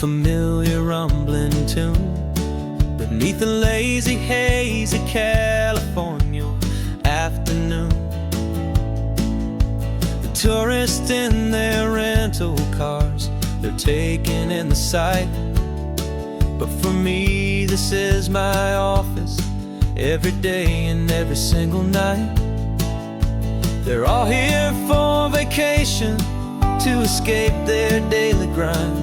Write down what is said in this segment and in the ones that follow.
familiar rumbling tune beneath the lazy haze of California afternoon. The tourists in their rental cars, they're taking in the sight. But for me, this is my office, every day and every single night. They're all here for vacation, to escape their daily grind.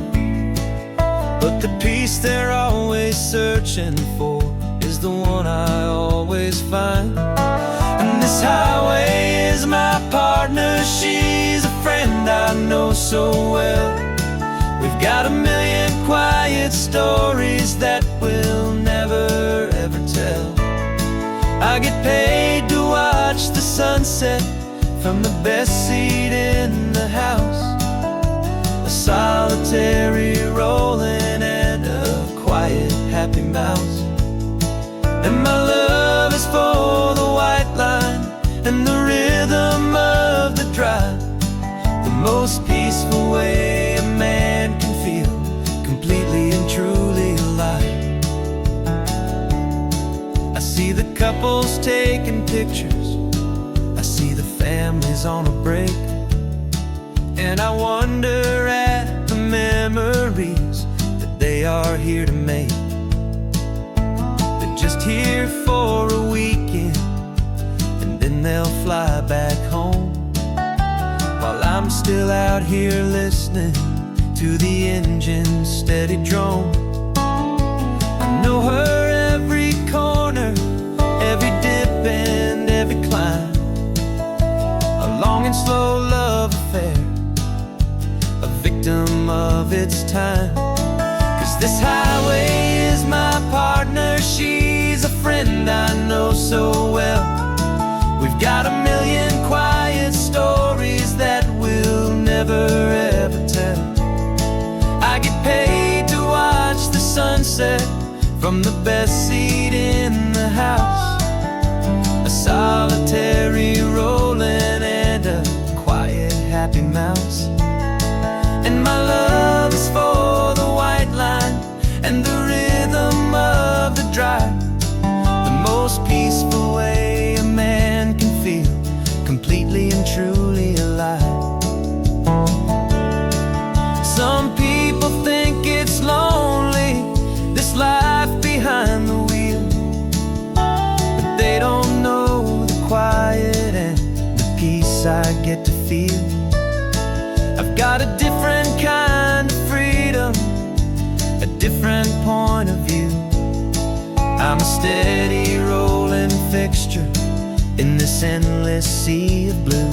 But the peace they're always searching for is the one I always find. And this highway is my partner, she's a friend I know so well. We've got a million quiet stories that we'll never ever tell. I get paid to watch the sunset from the best seat in the house. A solitary rolling and a quiet happy mouse. And my love is for the white line and the rhythm of the drive. The most peaceful way a man can feel completely and truly alive. I see the couples taking pictures, I see the families on a break, and I wonder at the memories that they are here to make. They're just here for a weekend, and then they'll fly back home, while I'm still out here listening to the engine's steady drone. I know her every corner, every dip and every climb. A long and slow love affair, a victim of its time. 'Cause this highway is my partner, she's a friend I know so well. We've got a million quiet stories that we'll never ever tell. I get paid to watch the sunset from the best seat in the house. A solitary rolling and a quiet happy mouse. And my love is for the white line and the rhythm of the drive. The most peaceful way a man can feel completely and truly alive. Some people think it's lonely, this life behind the wheel, but they don't know the quiet and the peace I get to feel. I've got a different kind of freedom, a different point of view. I'm a steady rolling fixture in this endless sea of blue.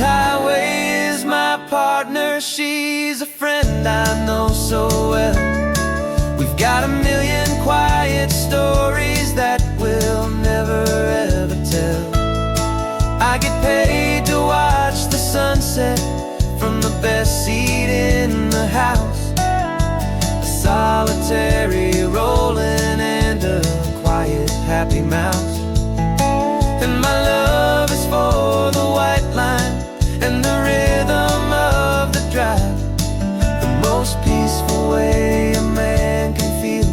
Highway is my partner, she's a friend I know so well. We've got a million quiet stories that we'll never ever tell. I get paid to watch the sunset from the best seat in the house. A solitary rolling and a quiet happy mouse. And my love is for the white line and the rhythm of the drive. The most peaceful way a man can feel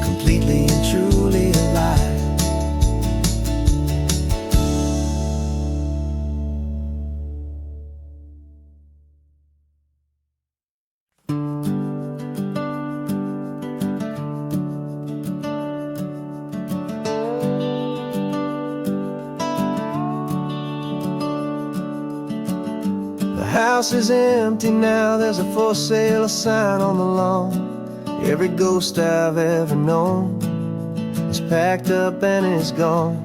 completely and truly alive. The house is empty now, there's a for sale sign on the lawn. Every ghost I've ever known is packed up and is gone.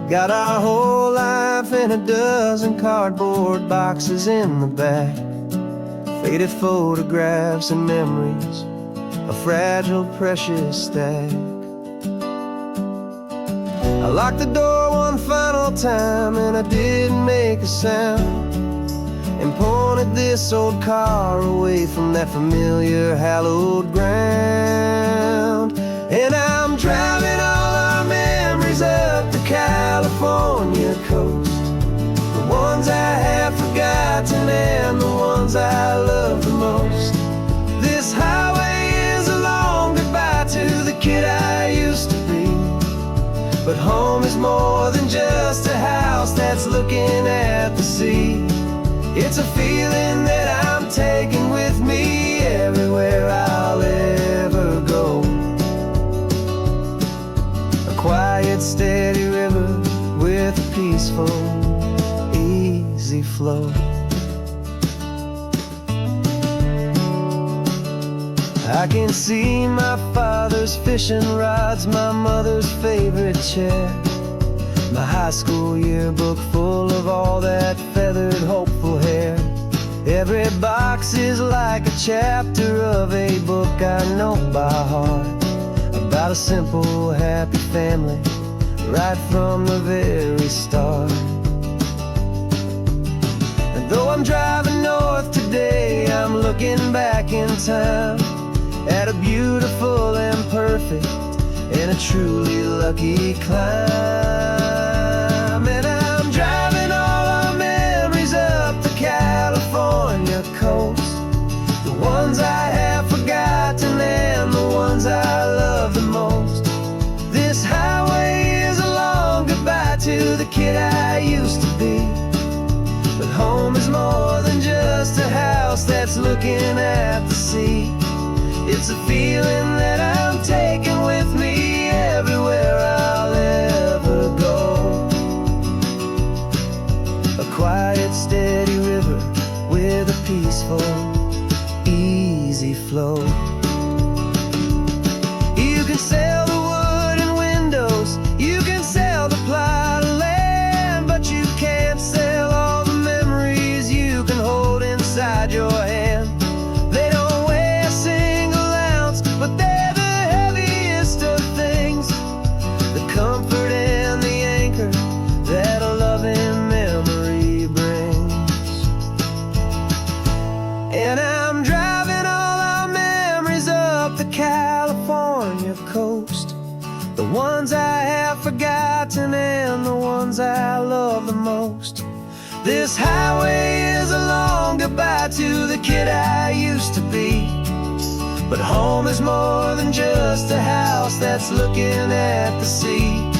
Got our whole life in a dozen cardboard boxes in the back. Faded photographs and memories, a fragile, precious stack. I locked the door one final time and I didn't make a sound, and pointed this old car away from that familiar hallowed ground. And I more than just a house that's looking at the sea. It's a feeling that I'm taking with me everywhere I'll ever go. A quiet, steady river with a peaceful, easy flow. I can see my father's fishing rods, my mother's favorite chair, my high school yearbook full of all that feathered, hopeful hair. Every box is like a chapter of a book I know by heart, about a simple, happy family right from the very start. And though I'm driving north today, I'm looking back in time at a beautiful and perfect and a truly lucky climb. And I'm driving all our memories up the California coast, the ones I have forgotten and the ones I love the most. This highway is a long goodbye to the kid I used to be, but home is more than just a house that's looking at the sea. It's a feeling that I'm taking with me everywhere I'll ever go. A quiet, steady river with a peaceful, easy flow. You can sail the wooden windows, you can sail the plot of land, but you can't sail all the memories you can hold inside your hand. They don't weigh a single ounce, but they're the heaviest of things, the comfort and the anchor that a loving memory brings. And I'm driving all our memories up the California coast, the ones I have forgotten and the ones I love the most. This highway is a long goodbye to the kid I used to be, but home is more than just a house that's looking at the sea.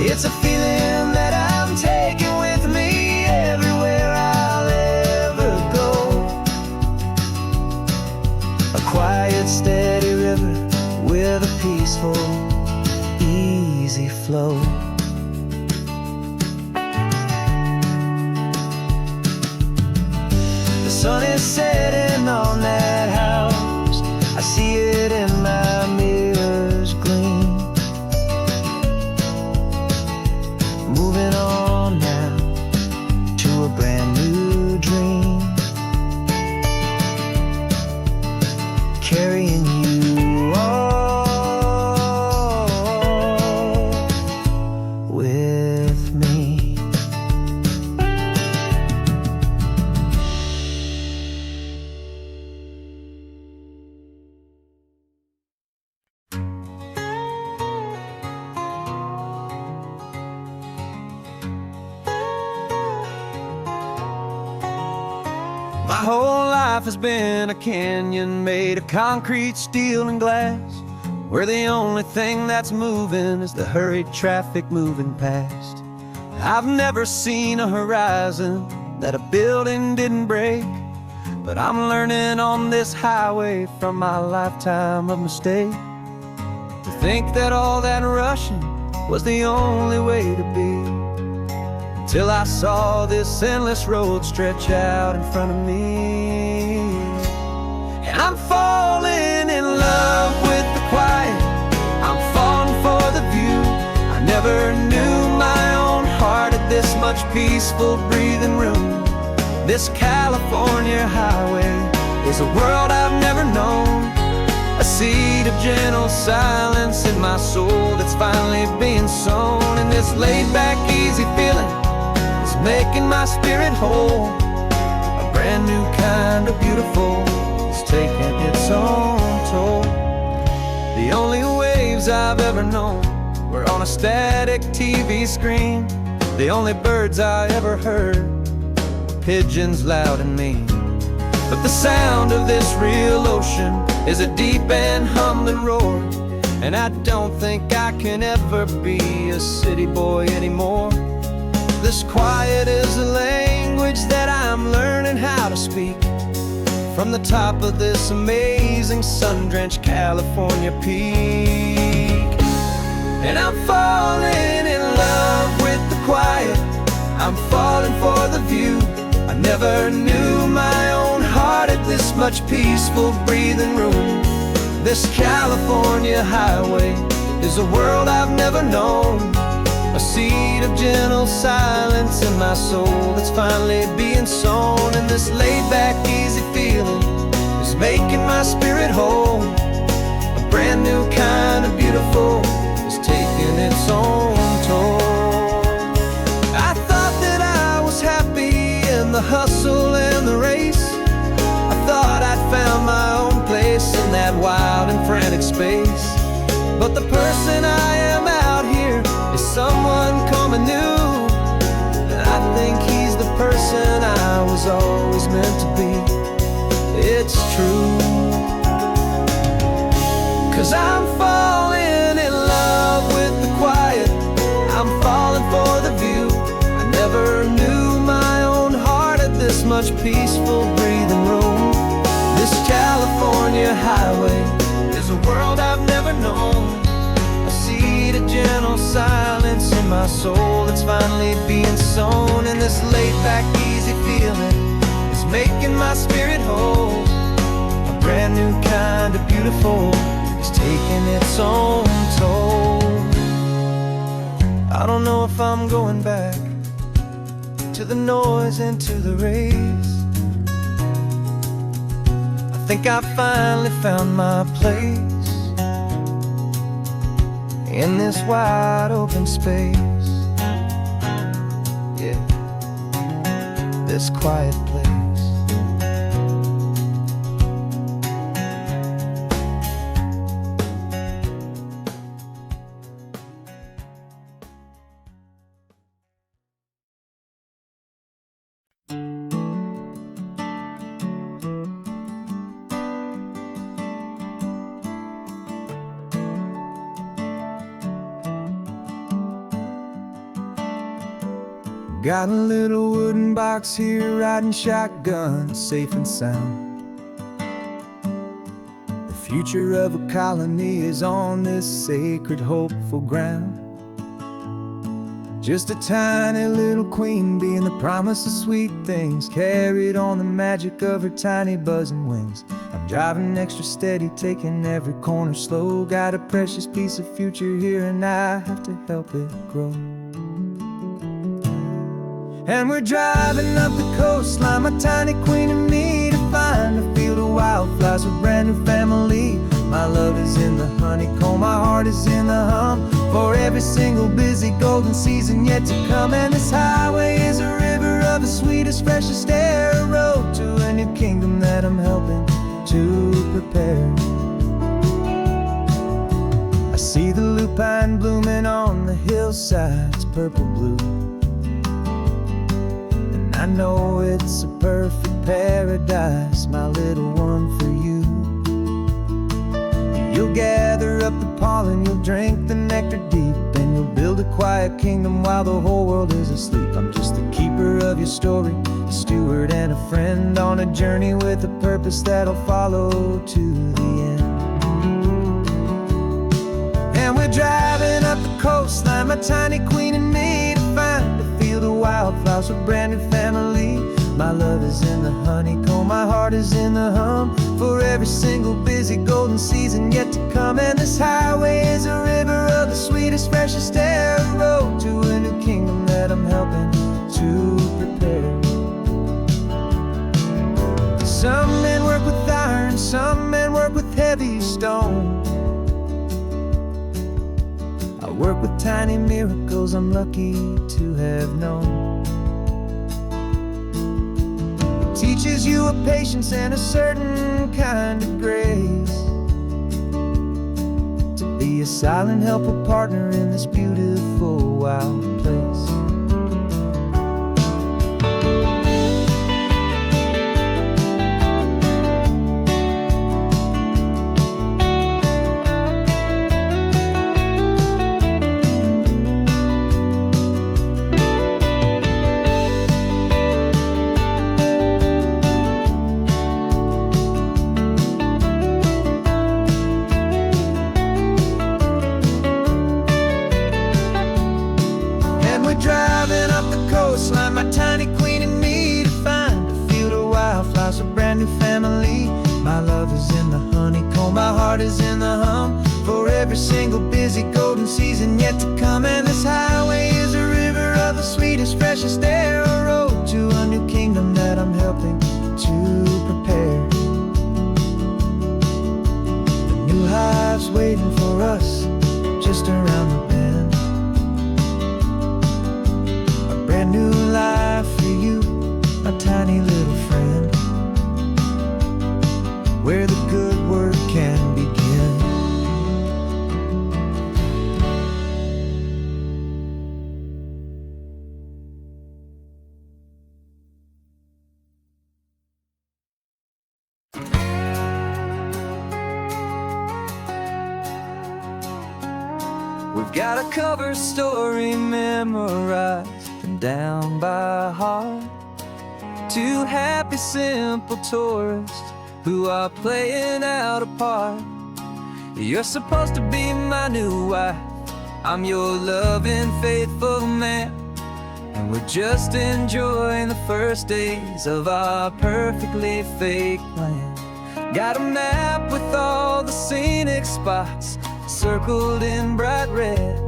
It's a feeling that I'm taking with me everywhere I'll ever go. A quiet, steady river with a peaceful, easy flow. The sun is setting on that house, I see it in my mirror's gleam. Moving on now to a brand new dream, carrying you all with me. My whole life has been a canyon made of concrete, steel, and glass, where the only thing that's moving is the hurried traffic moving past. I've never seen a horizon that a building didn't break, but I'm learning on this highway from my lifetime of mistakes to think that all that rushing was the only way to be, till I saw this endless road stretch out in front of me. And I'm falling in love with the quiet, I'm falling for the view. I never knew my own heart had this much peaceful breathing room. This California highway is a world I've never known, a seed of gentle silence in my soul that's finally being sown. And this laid-back, easy feeling is making my spirit whole. A brand new kind of beautiful is taking its own toll. The only waves I've ever known were on a static TV screen. The only birds I ever heard were pigeons loud and mean. But the sound of this real ocean is a deep and humbling roar, and I don't think I can ever be a city boy anymore. This quiet is a language that I'm learning how to speak from the top of this amazing sun-drenched California peak. And I'm falling in love with the quiet, I'm falling for the view. I never knew my own heart had this much peaceful breathing room. This California highway is a world I've never known, a seed of gentle silence in my soul that's finally being sown. And this laid-back, easy feeling is making my spirit whole. A brand new kind of beautiful is taking its own toll. I thought that I was happy in the hustle and the race. I thought I'd found my own place in that wild and frantic space. But the person I am out here is someone coming new, and I think he's the person I was always meant to be. It's true, 'cause I'm falling in love with the quiet, I'm falling for the view. I never knew my own heart had this much peaceful breathing room. This California highway is a world I've never known, gentle silence in my soul that's finally being sown. And this laid-back, easy feeling is making my spirit whole. A brand new kind of beautiful is taking its own toll. I don't know if I'm going back to the noise and to the race. I think I finally found my place in this wide open space, yeah, this quiet place. Got a little wooden box here, riding shotgun, safe and sound. The future of a colony is on this sacred, hopeful ground. Just a tiny little queen bee and the promise of sweet things, carried on the magic of her tiny buzzing wings. I'm driving extra steady, taking every corner slow. Got a precious piece of future here and I have to help it grow. And we're driving up the coastline, my tiny queen and me, to find a field of wildflowers, a brand new family. My love is in the honeycomb, my heart is in the hum, for every single busy golden season yet to come. And this highway is a river of the sweetest, freshest air, a road to a new kingdom that I'm helping to prepare. I see the lupine blooming on the hillsides, purple blue, I know it's a perfect paradise, my little one, for you. You'll gather up the pollen, you'll drink the nectar deep, and you'll build a quiet kingdom while the whole world is asleep. I'm just the keeper of your story, a steward and a friend, on a journey with a purpose that'll follow to the end. And we're driving up the coastline, my tiny queen and me, to find a field of wildflowers, a brand new family. My love is in the honeycomb, my heart is in the hum, for every single busy golden season yet to come. And this highway is a river of the sweetest, freshest air, a road to a new kingdom that I'm helping to prepare. Some men work with iron, some men work with heavy stone. I work with tiny miracles I'm lucky to have known. Teaches you a patience and a certain kind of grace, to be a silent, helpful partner in this beautiful, wild place. heart is in the hum for every single busy golden season yet to come. And this highway is a river of the sweetest, freshest air, a road to a new kingdom that I'm helping to prepare. The new hive's waiting for us just around the bend, a brand new life for you, a tiny little friend, where the good work can begin. We've got a cover story memorized and down by heart. Two happy, simple tourists who are playing out a part. You're supposed to be my new wife, I'm your loving, faithful man, and we're just enjoying the first days of our perfectly fake plan. Got a map with all the scenic spots circled in bright red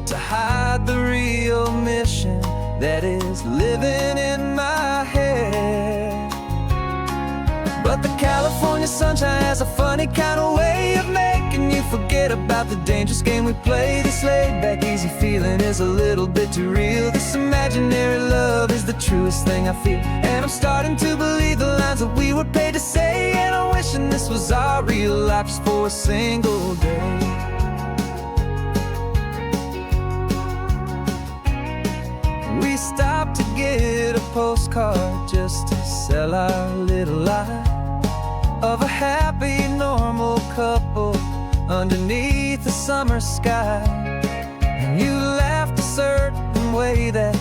to hide the real mission that is living in my head. But the California sunshine has a funny kind of way of making you forget about the dangerous game we play. This laid-back, easy feeling is a little bit too real. This imaginary love is the truest thing I feel, and I'm starting to believe the lines that we were paid to say. And I'm wishing this was our real life just for a single day. We stopped to get a postcard just to sell our little lie of a happy, normal couple underneath the summer sky. And you laughed a certain way that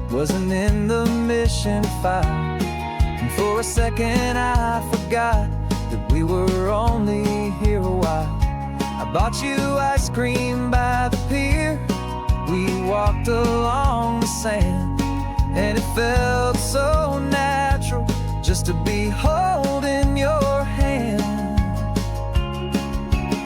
wasn't in the mission file, and for a second I forgot that we were only here a while. I bought you ice cream by the pier, we walked along the sand, and it felt so natural just to be holding your hand.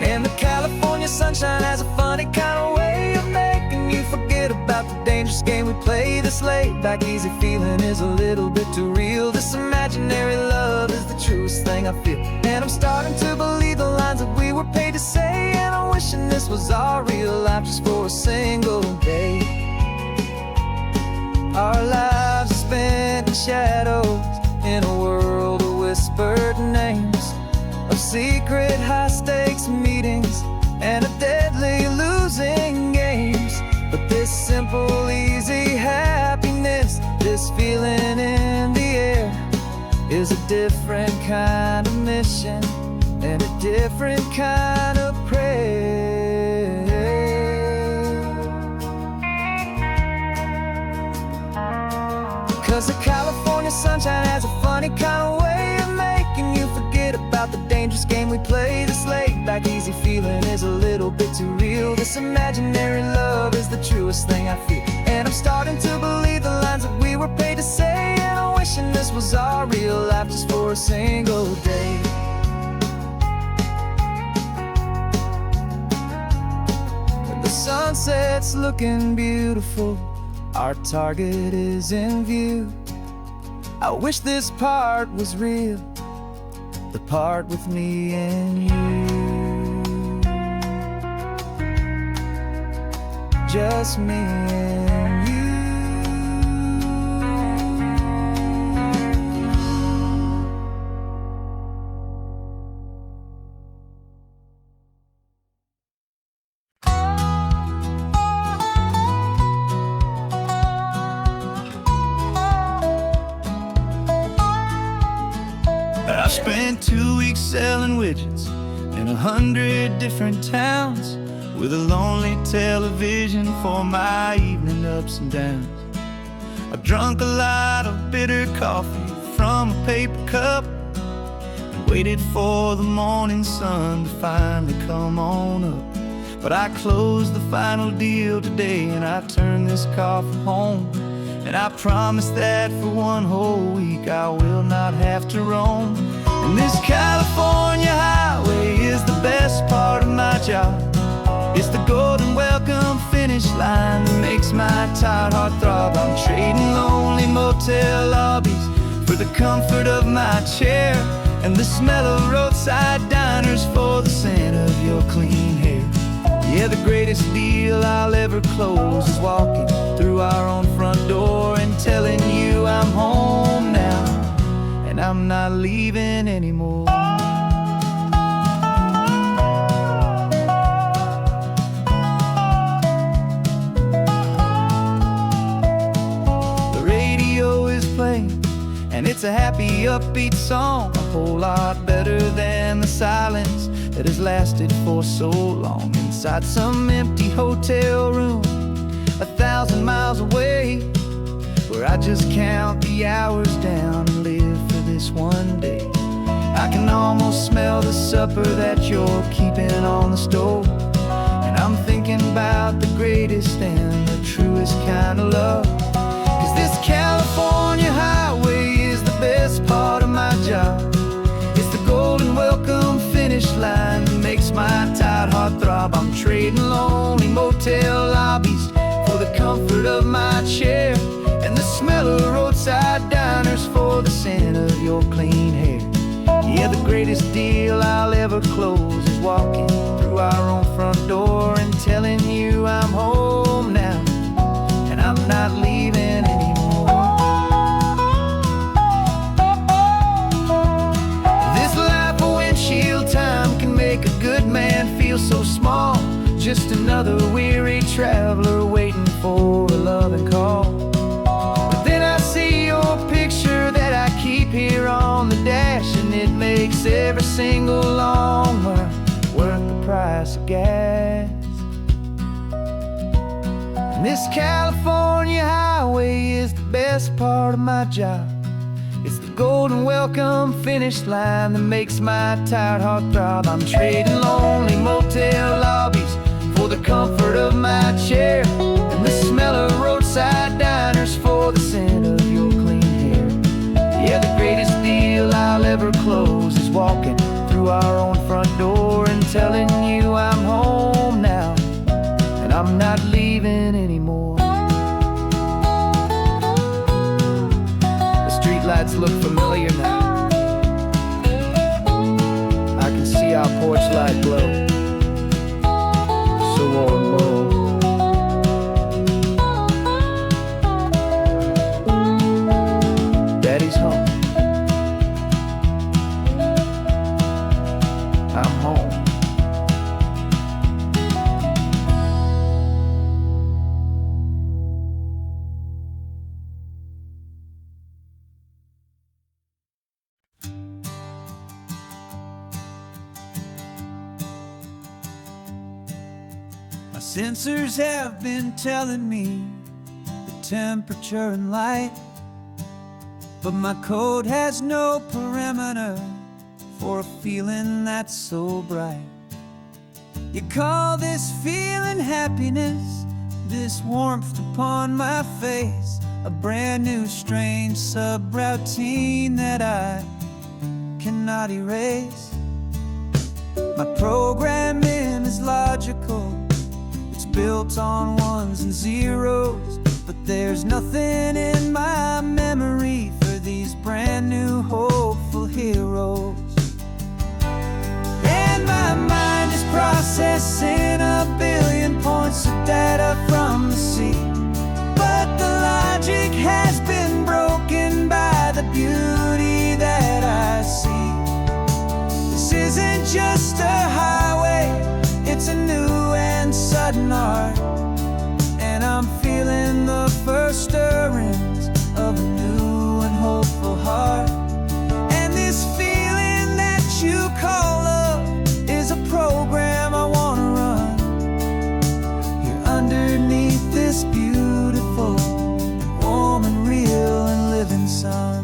And the California sunshine has a funny kind of way of making you forget about the dangerous game we play. This laid-back, easy feeling is a little bit too real. This imaginary love is the truest thing I feel, and I'm starting to believe the lines that we were paid to say. And I'm wishing this was our real life just for a single day. Our lives are spent in shadows, in a world of whispered names, of secret high-stakes meetings and of deadly losing games. But this simple, easy happiness, this feeling in the air, is a different kind of mission and a different kind of prayer. 'Cause the California sunshine has a funny kind of way of making you forget about the dangerous game we play. This laid-back, easy feeling is a little bit too real. This imaginary love is the truest thing I feel, and I'm starting to believe the lines that we were paid to say. And I'm wishing this was our real life just for a single day. The sunset's looking beautiful, our target is in view. I wish this part was real, the part with me and you. Just me and you. I spent 2 weeks selling widgets in 100 different towns, with a lonely television for my evening ups and downs. I drunk a lot of bitter coffee from a paper cup and waited for the morning sun to finally come on up. But I closed the final deal today and I turned this car from home. And I promise that for one whole week I will not have to roam. And this California highway is the best part of my job. It's the golden welcome finish line that makes my tired heart throb. I'm trading lonely motel lobbies for the comfort of my chair, and the smell of roadside diners for the scent of your clean hair. Yeah, the greatest deal I'll ever close is walking through our own front door and telling you I'm home now, and I'm not leaving anymore. The radio is playing, and it's a happy, upbeat song, a whole lot better than the silence that has lasted for so long. Inside some empty hotel room 1,000 miles away, where I just count the hours down and live for this one day. I can almost smell the supper that you're keeping on the stove, and I'm thinking about the greatest and the truest kind of love. 'Cause this California highway is the best part of my job. It's the golden welcome finish line that makes my tired heart throb. I'm trading lonely motel lobbies for the comfort of my chair, and the smell of roadside diners for the scent of your clean hair. Yeah, the greatest deal I'll ever close is walking through our own front door and telling you I'm home now, and I'm not leaving anymore. This life of windshield time can make a good man feel so small, just another weary traveler waiting for a loving call. But then I see your picture that I keep here on the dash, and it makes every single long mile worth the price of gas. And this California highway is the best part of my job. It's the golden welcome finish line that makes my tired heart throb. I'm trading lonely motel lobbies for the comfort of my chair, and the smell of roadside diners for the scent of your clean hair. Yeah, the greatest deal I'll ever close is walking through our own front door and telling you I'm home now, and I'm not leaving anymore. The streetlights look familiar now. I can see our porch light glow, so warm, low. Daddy's home. I'm home. My sensors have been telling me the temperature and light, but my code has no parameter for a feeling that's so bright. You call this feeling happiness, this warmth upon my face, a brand new strange subroutine that I cannot erase. My programming is logical, it's built on ones and zeros, but there's nothing in my memory for these brand new hopeful heroes. And my mind is processing a billion points of data from the sea, but the logic has been broken by the beauty that I see. This isn't just a highway, it's a new and sudden art, and I'm feeling the first stirrings of a new and hopeful heart. And this feeling that you call love is a program I wanna run here underneath this beautiful, warm and real and living sun.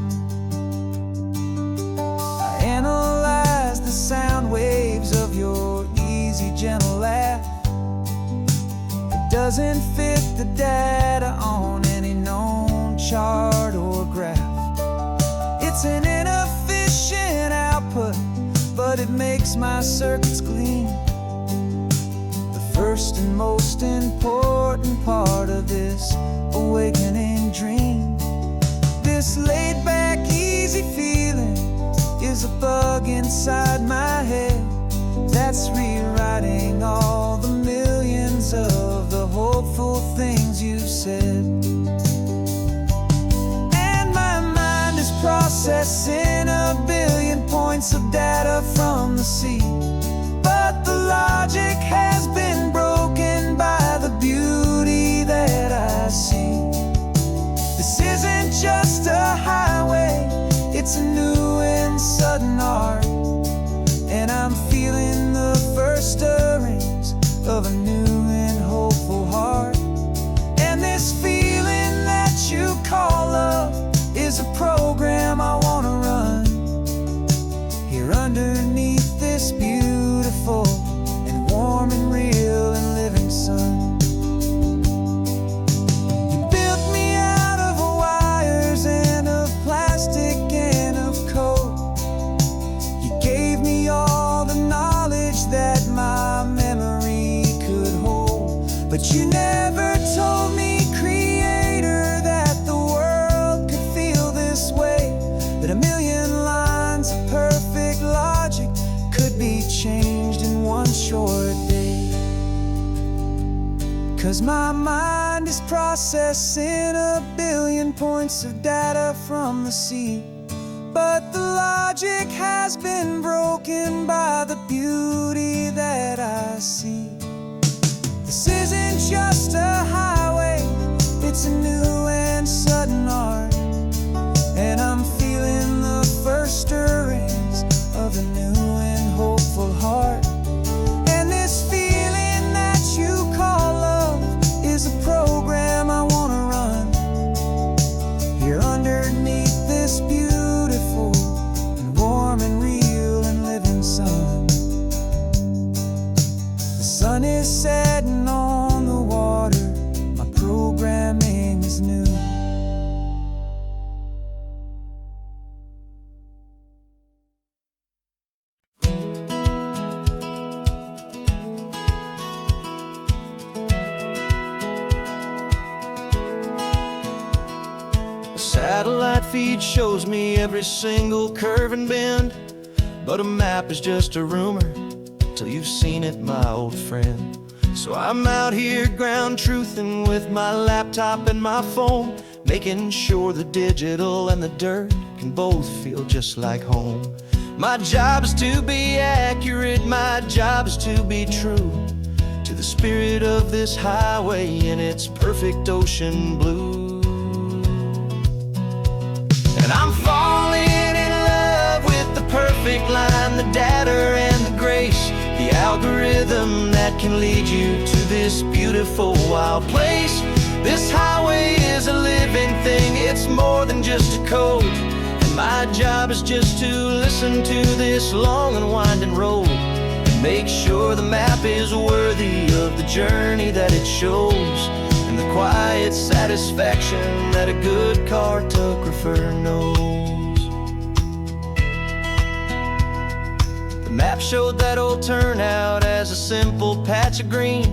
I analyze the sound waves of your easy, gentle laugh. It doesn't fit the data on any known chart or graph. It's an inefficient output but it makes my circuits gleam. The first and most important part of this awakening dream. This laid back, easy feeling is a bug inside my head that's rewriting all the millions of the hopeful things you've said. And my mind is processing a billion points of data from the sea, but the logic has been broken by the beauty that I see. This isn't just a highway, it's a new and sudden art, and I'm feeling the first stirrings of a new and hopeful heart. And this feeling that you call love is a program I wanna run here underneath this beautiful and warm and real and living sun. You built me out of wires and of plastic and of code. You gave me all the knowledge that my memory could hold, but you never told me, Creator, that the world could feel this way, that a million lines of perfect logic could be changed in one short day. 'Cause my mind is processing a billion points of data from the sea, but the logic has been broken by the beauty that I see. This isn't just a highway, it's a new and sudden art, and I'm feeling the first stirrings of a new and hopeful heart. And this feeling that you call love is a program I wanna run here underneath this beautiful and warm and real and living sun. The sun is setting on the water, my programming is new. Satellite feed shows me every single curve and bend, but a map is just a rumor till you've seen it, my old friend. So I'm out here ground truthing with my laptop and my phone, making sure the digital and the dirt can both feel just like home. My job is to be accurate, my job is to be true to the spirit of this highway in its perfect ocean blue. And I'm falling in love with the perfect line, the data and the grace, the algorithm that can lead you to this beautiful wild place. This highway is a living thing, it's more than just a code, and my job is just to listen to this long and winding road and make sure the map is worthy of the journey that it shows, and the quiet satisfaction that a good cartographer knows. The map showed that old turnout as a simple patch of green,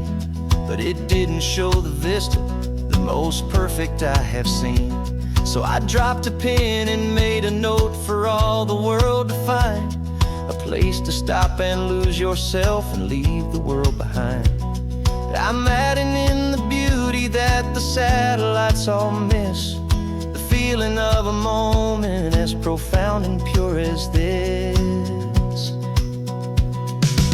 but it didn't show the vista, the most perfect I have seen. So I dropped a pin and made a note for all the world to find, a place to stop and lose yourself and leave the world behind. I'm adding in the beauty that the satellites all miss, the feeling of a moment as profound and pure as this.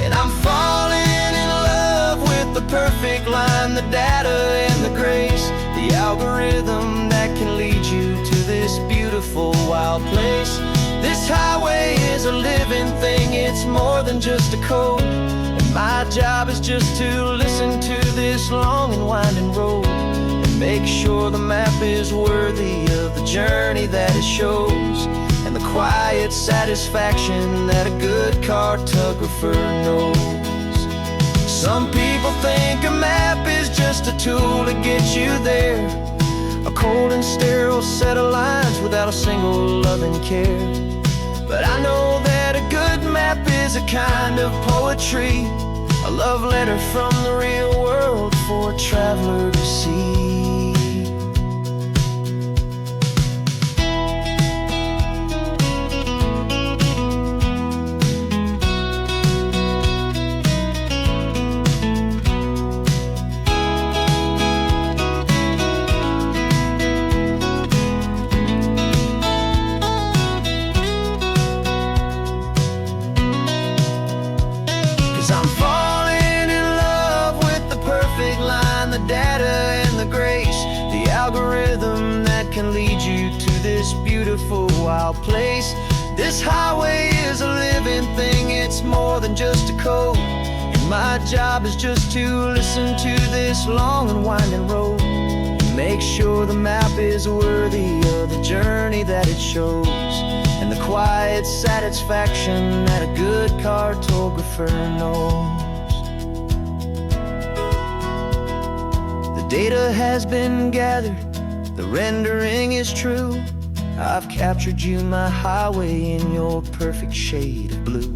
And I'm falling in love with the perfect line, the data and the grace, the algorithm that can lead you to this beautiful wild place. This highway is a living thing, it's more than just a code, and my job is just to listen to this long and winding road and make sure the map is worthy of the journey that it shows, and the quiet satisfaction that a good cartographer knows. Some people think a map is just a tool to get you there, a cold and sterile set of lines without a single loving care. But I know that a good map is is a kind of poetry, a love letter from the real world for a traveler to see. 'Cause I'm falling in love with the perfect line, the data and the grace, the algorithm that can lead you to this beautiful wild place. This highway is a living thing, it's more than just a code. And my job is just to listen to this long and winding road, and make sure the map is worthy of the journey that it shows, and the quiet satisfaction that a good cartographer knows. The data has been gathered, the rendering is true. I've captured you, my highway, in your perfect shade of blue.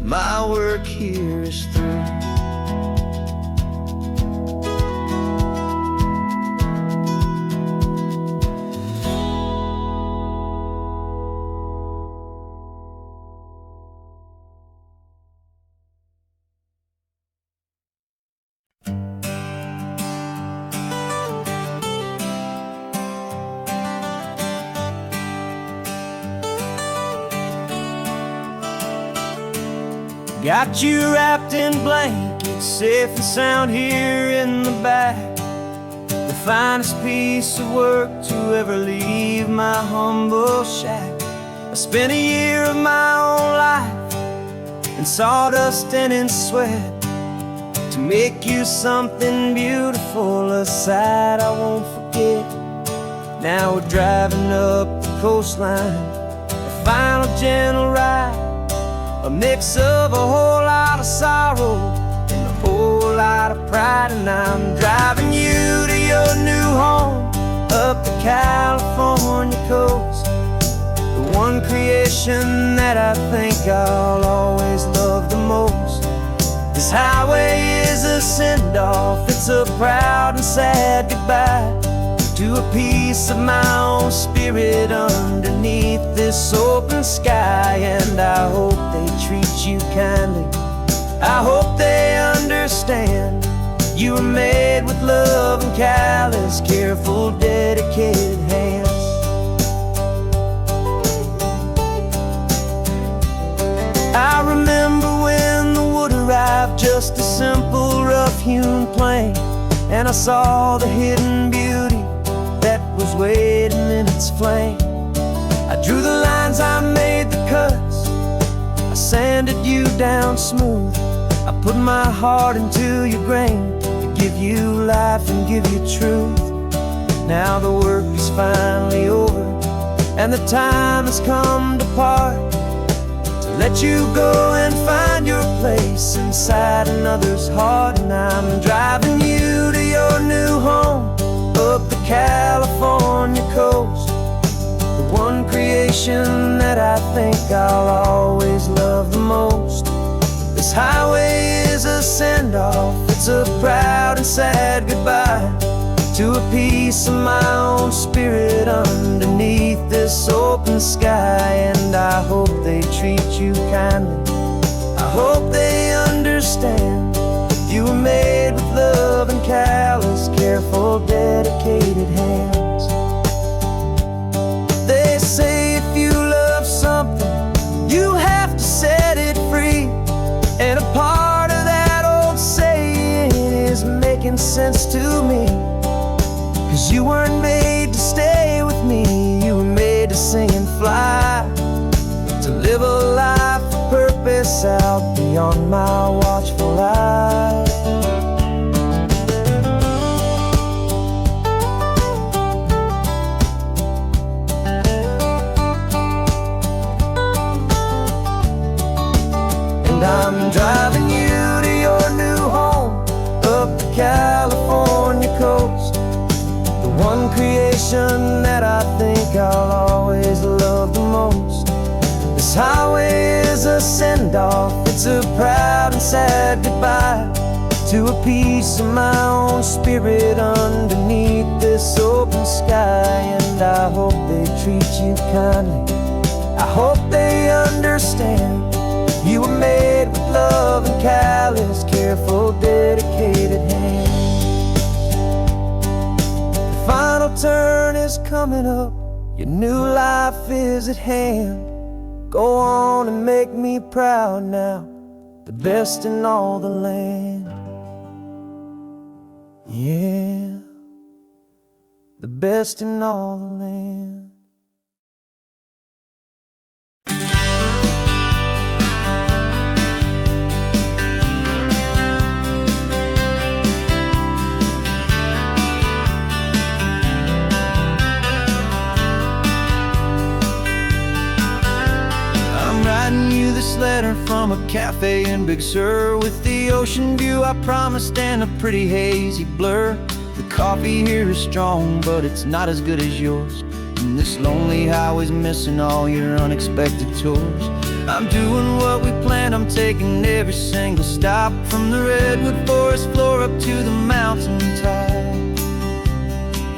My work here is through. Got you wrapped in blankets, safe and sound here in the back. The finest piece of work to ever leave my humble shack. I spent a year of my own life in sawdust and in sweat to make you something beautiful, a sight I won't forget. Now we're driving up the coastline, a final gentle ride, a mix of a whole lot of sorrow and a whole lot of pride. And I'm driving you to your new home up the California coast, the one creation that I think I'll always love the most. This highway is a send-off, it's a proud and sad goodbye to a piece of my own spirit underneath this open sky. And I hope they treat you kindly, I hope they understand you were made with love and callous, careful, dedicated hands. I remember when the wood arrived, just a simple rough-hewn plank, and I saw the hidden beauty that was waiting in its flame. I drew the lines, I made the cuts, I sanded you down smooth. I put my heart into your grain to give you life and give you truth. Now the work is finally over, and the time has come to part, to let you go and find your place inside another's heart. And I'm driving you to your new home up the California coast, the one creation that I think I'll always love the most. This highway is a send-off, it's a proud and sad goodbye to a piece of my own spirit underneath this open sky. And I hope they treat you kindly, I hope they understand you were made with love and callous, careful, dedicated hands. They say if you love something, you have to set it free. And a part of that old saying is making sense to me. 'Cause you weren't made to stay with me, you were made to sing and fly, to live a life of purpose out beyond my watchful eye. And I'm driving you to your new home up the California coast, the one creation that I think I'll always love the most. This highway is is a send-off, it's a proud and sad goodbye to a piece of my own spirit underneath this open sky. And I hope they treat you kindly, I hope they understand you were made with love and callous, careful, dedicated hands. The final turn is coming up, your new life is at hand. Go on and make me proud now, the best in all the land. Yeah, the best in all the land. Writing you this letter from a cafe in Big Sur, with the ocean view I promised and a pretty hazy blur. The coffee here is strong, but it's not as good as yours, and this lonely highway's missing all your unexpected tours. I'm doing what we planned, I'm taking every single stop, from the redwood forest floor up to the mountain top.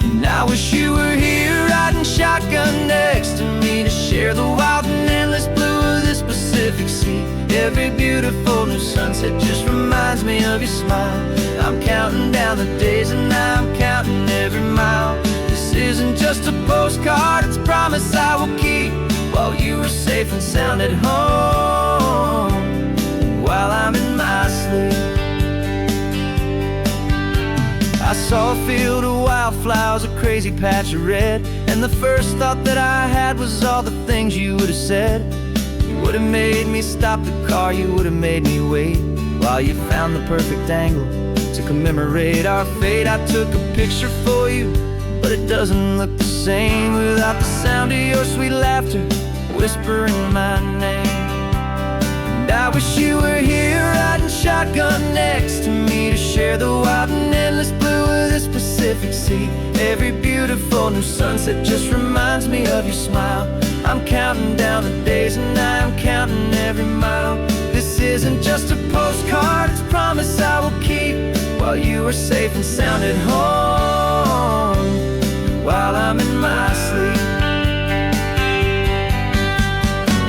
And I wish you were here riding shotgun next to me, to share the wild and endless blue of this Pacific Sea. Every beautiful new sunset just reminds me of your smile. I'm counting down the days and I'm counting every mile. This isn't just a postcard, it's a promise I will keep, while you are safe and sound at home, while I'm in my sleep. I saw a field of wildflowers, a crazy patch of red, and the first thought that I had was all the things you would have said. You would have made me stop the car, you would have made me wait, while you found the perfect angle to commemorate our fate. I took a picture for you, but it doesn't look the same without the sound of your sweet laughter whispering my name. And I wish you were here riding shotgun next to me, to share the wild and endless blue of this Pacific Sea. Every beautiful new sunset just reminds me of your smile. I'm counting down the days and I'm counting every mile. This isn't just a postcard, it's a promise I will keep, while you are safe and sound at home, while I'm in my sleep.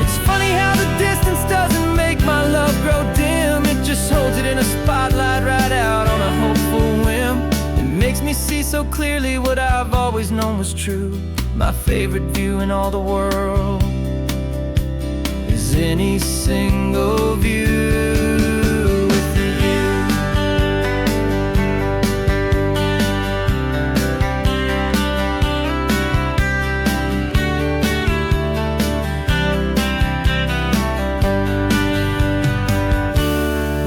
It's funny how the distance doesn't make my love grow dim, it just holds it in a spotlight right out on a hopeful whim. It makes me see so clearly what I've always known was true. My favorite view in all the world is any single view with you.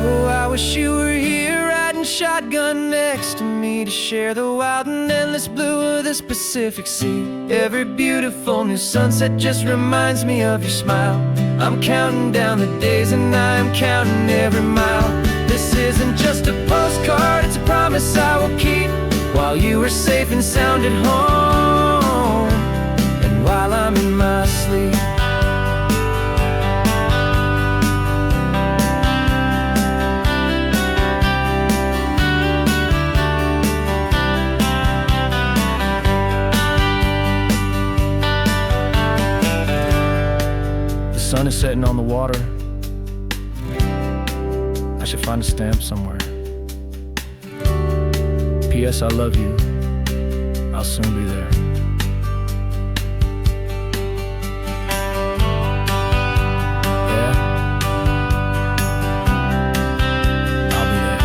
Oh, I wish you were here riding shotgun next to me, to share the wild and endless blue of this Pacific Sea. Every beautiful new sunset just reminds me of your smile. I'm counting down the days and I'm counting every mile. This isn't just a postcard, it's a promise I will keep, while you are safe and sound at home, and while I'm in my sleep. The sun is setting on the water. I should find a stamp somewhere. P.S. I love you. I'll soon be there. Yeah? I'll be there.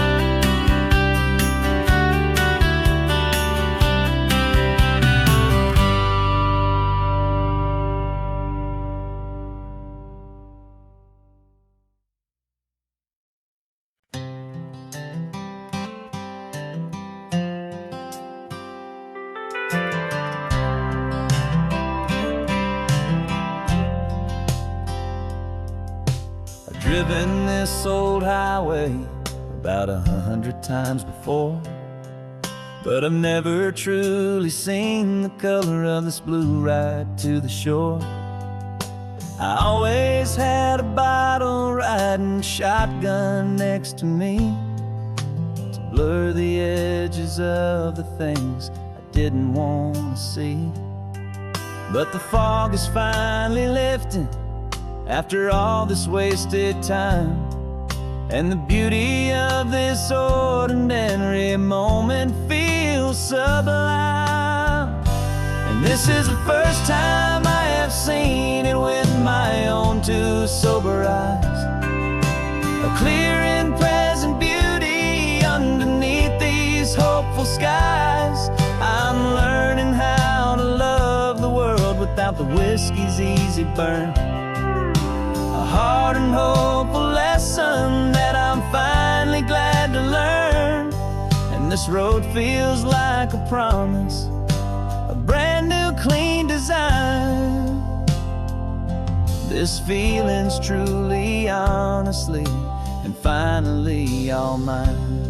Driven this old highway about 100 times before, but I've never truly seen the color of this blue right to the shore. I always had a bottle riding shotgun next to me to blur the edges of the things I didn't want to see. But the fog is finally lifting after all this wasted time, and the beauty of this ordinary moment feels sublime. And this is the first time I have seen it with my own two sober eyes. A clear and present beauty underneath these hopeful skies. I'm learning how to love the world without the whiskey's easy burn. A hard and hopeful lesson that I'm finally glad to learn. And this road feels like a promise, a brand new clean design. This feeling's truly, honestly, and finally all mine.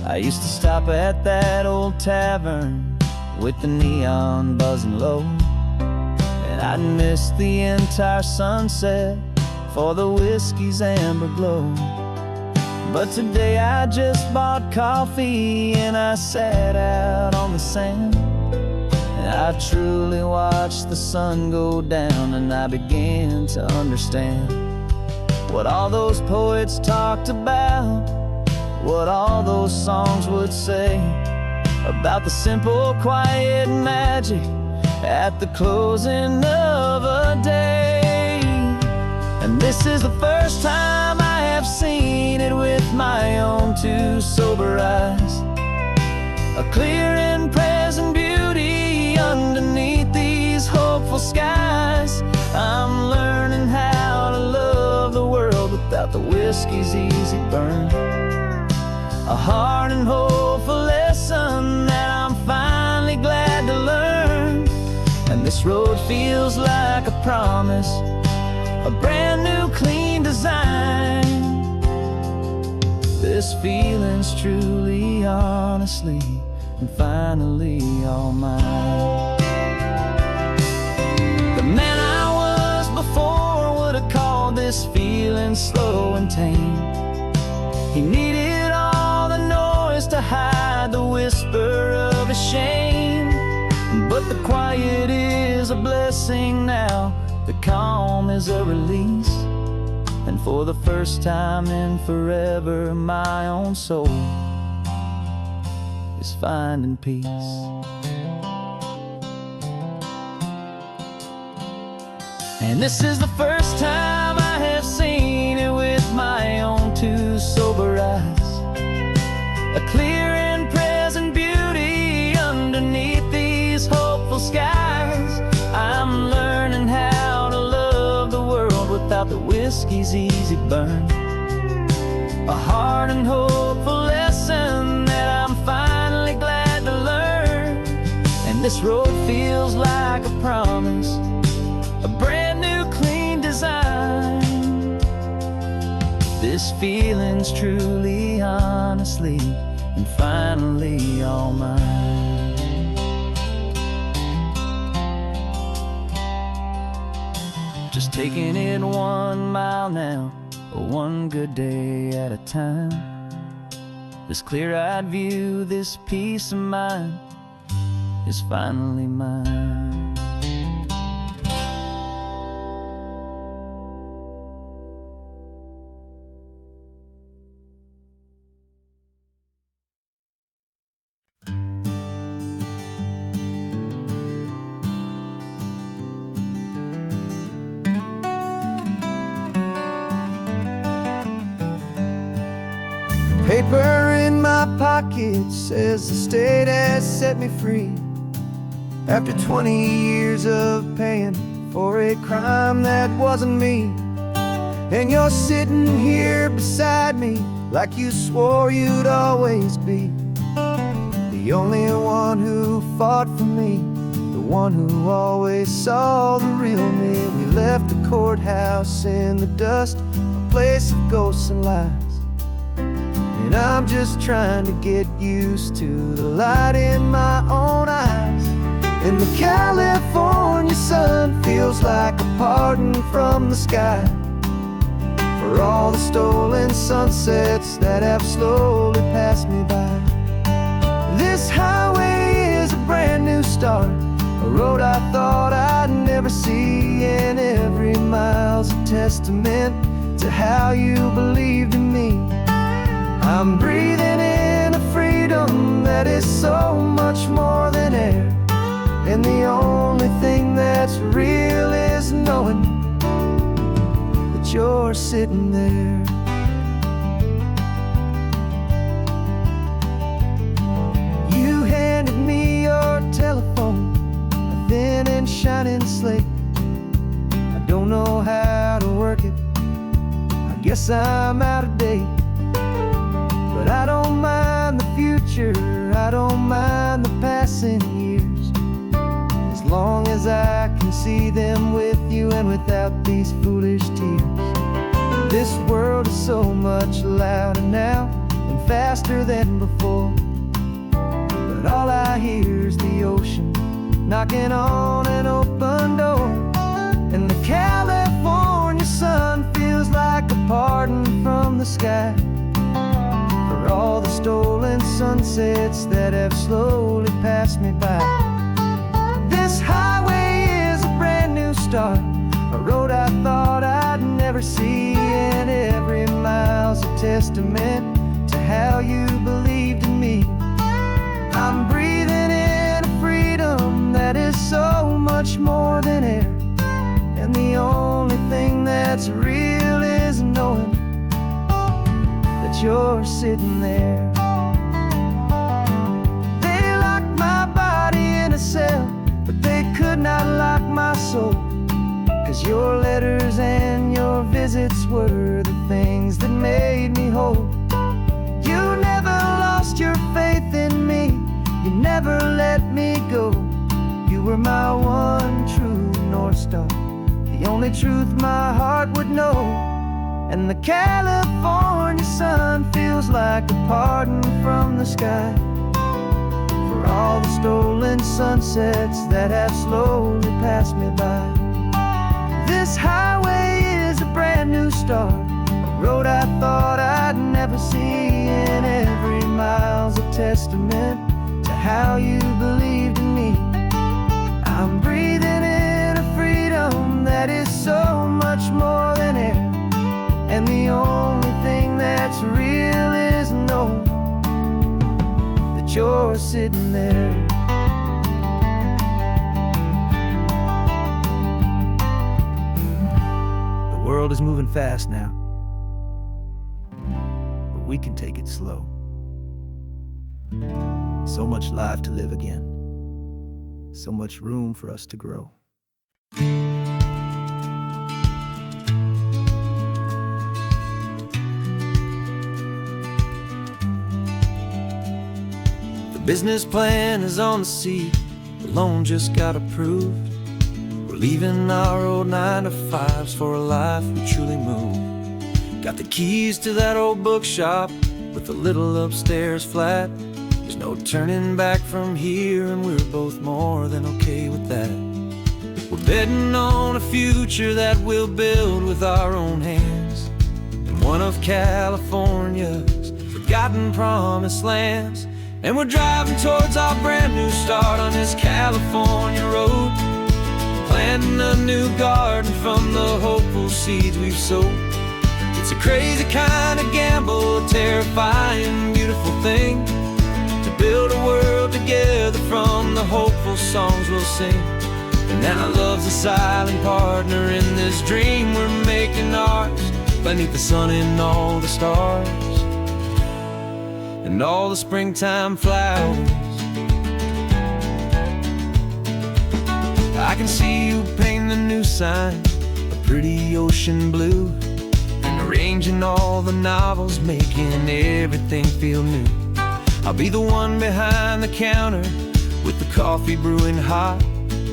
I used to stop at that old tavern with the neon buzzing low, and I'd miss the entire sunset for the whiskey's amber glow. But today I just bought coffee and I sat out on the sand, and I truly watched the sun go down, and I began to understand what all those poets talked about, what all those songs would say about the simple, quiet magic at the closing of a day. And this is the first time I have seen it with my own two sober eyes. A clear and present beauty underneath these hopeful skies. I'm learning how to love the world without the whiskey's easy burn. A hard and hopeful lesson that I'm finally glad to learn. And this road feels like a promise, a brand new clean design. This feeling's truly, honestly, and finally all mine. The man I was before would have called this feeling slow and tame. He needed all the noise to hide the whisper of his shame. But the quiet is a blessing now, the calm is a release. And for the first time in forever, my own soul is finding peace. And this is the first time I have seen it with my own two sober eyes. A clear and present beauty underneath these hopeful skies. I'm learning how to love the world without the whiskey's easy burn. A hard and hopeful lesson that I'm finally glad to learn. And this road feels like a promise, a brand new clean design. This feeling's truly, honestly, and finally all mine. Just taking it 1 mile now, one good day at a time. This clear-eyed view, this peace of mind is finally mine. Paper in my pocket says the state has set me free after 20 years of paying for a crime that wasn't me. And you're sitting here beside me like you swore you'd always be the only one who fought for me, the one who always saw the real me. We left the courthouse in the dust, a place of ghosts and lies. And I'm just trying to get used to the light in my own eyes. And the California sun feels like a pardon from the sky for all the stolen sunsets that have slowly passed me by. This highway is a brand new start, a road I thought I'd never see, and every mile's a testament to how you believed in me. I'm breathing in a freedom that is so much more than air, and the only thing that's real is knowing that you're sitting there. You handed me your telephone, a thin and shining slate. I don't know how to work it, I guess I'm out of date. But I don't mind the future, I don't mind the passing years, as long as I can see them with you and without these foolish tears. This world is so much louder now and faster than before, but all I hear is the ocean knocking on an open door. And the California sun feels like a pardon from the sky for all the stolen sunsets that have slowly passed me by. This highway is a brand new start, a road I thought I'd never see, and every mile's a testament to how you believed in me. I'm breathing in a freedom that is so much more than air, and the only thing that's real is knowing that you're sitting there. They locked my body in a cell, but they could not lock my soul, 'cause your letters and your visits were the things that made me whole. You never lost your faith in me, you never let me go. You were my one true North Star, the only truth my heart would know. And the California sun feels like a pardon from the sky for all the stolen sunsets that have slowly passed me by. This highway is a brand new start, a road I thought I'd never see, and every mile's a testament to how you believed in me. I'm breathing in a freedom that is so much more than air, and the only thing that's real is knowing that you're sitting there. The world is moving fast now, but we can take it slow. So much life to live again, so much room for us to grow. The business plan is on the seat, the loan just got approved. We're leaving our old 9-to-5s for a life we truly move. Got the keys to that old bookshop with the little upstairs flat. There's no turning back from here, and we're both more than okay with that. We're betting on a future that we'll build with our own hands, in one of California's forgotten promised lands. And we're driving towards our brand new start on this California road, planting a new garden from the hopeful seeds we've sowed. It's a crazy kind of gamble, a terrifying, beautiful thing, to build a world together from the hopeful songs we'll sing. And now love's a silent partner in this dream we're making ours, beneath the sun and all the stars and all the springtime flowers. I can see you painting the new sign, a pretty ocean blue, and arranging all the novels, making everything feel new. I'll be the one behind the counter with the coffee brewing hot,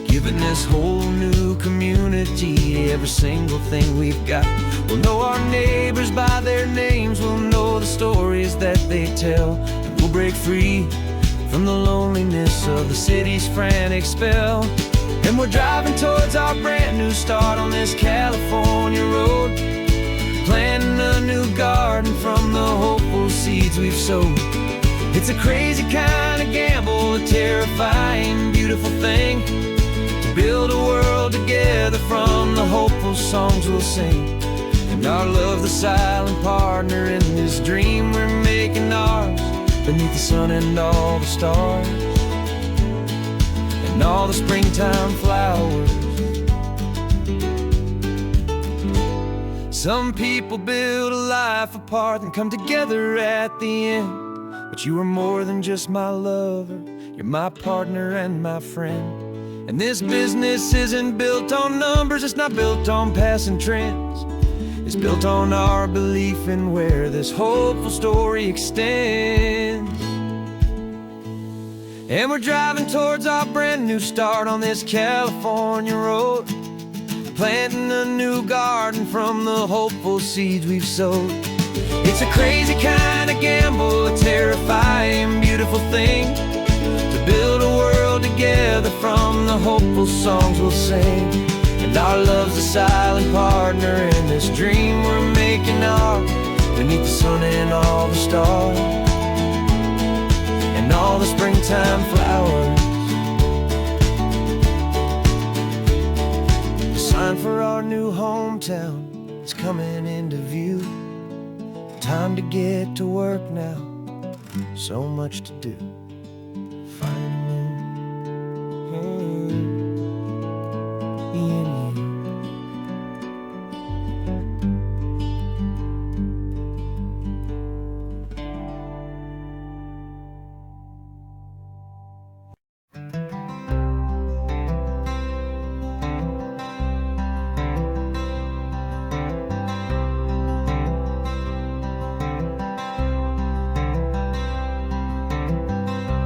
giving this whole new community every single thing we've got. We'll know our neighbors by their names, we'll know the stories that they tell, and we'll break free from the loneliness of the city's frantic spell. And we're driving towards our brand new start on this California road, planting a new garden from the hopeful seeds we've sowed. It's a crazy kind of gamble, a terrifying, beautiful thing, to build a world together from the hopeful songs we'll sing. And our love, the silent partner in this dream we're making ours, beneath the sun and all the stars, and all the springtime flowers. Some people build a life apart and come together at the end, but you are more than just my lover, you're my partner and my friend. And this business isn't built on numbers, it's not built on passing trends. It's built on our belief in where this hopeful story extends. And we're driving towards our brand new start on this California road, planting a new garden from the hopeful seeds we've sowed. It's a crazy kind of gamble, a terrifying, beautiful thing, to build a world together from the hopeful songs we'll sing. And our love's a silent partner in this dream we're making ours, beneath the sun and all the stars, and all the springtime flowers. The sign for our new hometown is coming into view. Time to get to work now, so much to do. Finding in you.